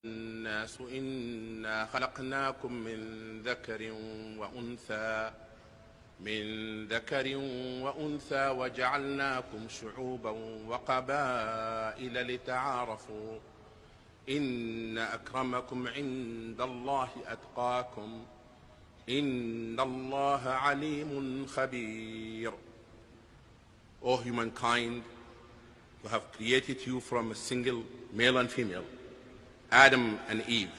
الناس إنا خلقناكم من ذكر وأنثى وجعلناكم شعوبا وقبائل لتعارفوا إن أكرمكم عند الله أتقاكم إن الله عليم خبير. O humankind, who have created you from a single male and female, Adam and Eve,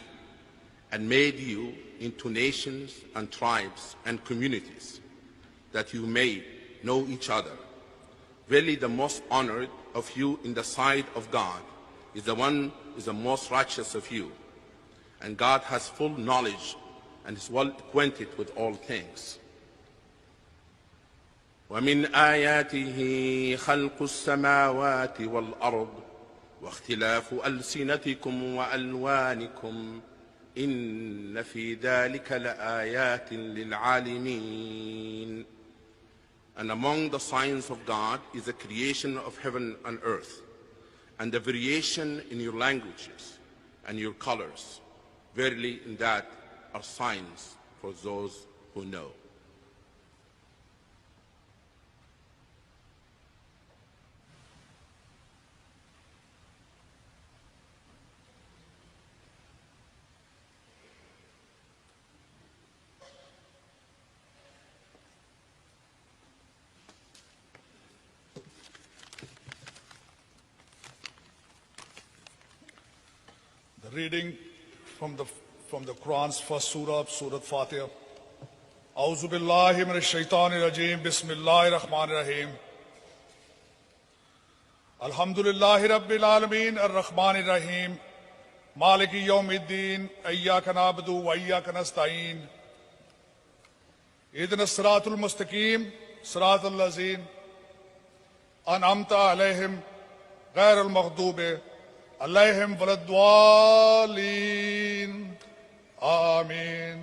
and made you into nations and tribes and communities, that you may know each other. Verily the most honored of you in the sight of God is the most righteous of you, and God has full knowledge and is well acquainted with all things. ومن آياته خلق السماوات والأرض واختلاف ألسنتكم وألوانكم إن في ذلك لآيات للعالمين. And among the signs of God is the creation of heaven and earth, and the variation in your languages and your colors. Verily in that are signs for those who know. The reading from the Quran's first surah, Surah Fatiha. A'udhu billahi minash shaitanir rajeem. Bismillahir rahmanir rahim. Alhamdulillahi rabbil alameen ar-rahmanir rahim. Maliki yawmiddin. Iyyaka na'budu wa iyyaka nasta'een. Ihdinas siratal mustaqim. Siratal lazeen an'amta alayhim ghayril maghdubi عليهم ولا الضالين آمين.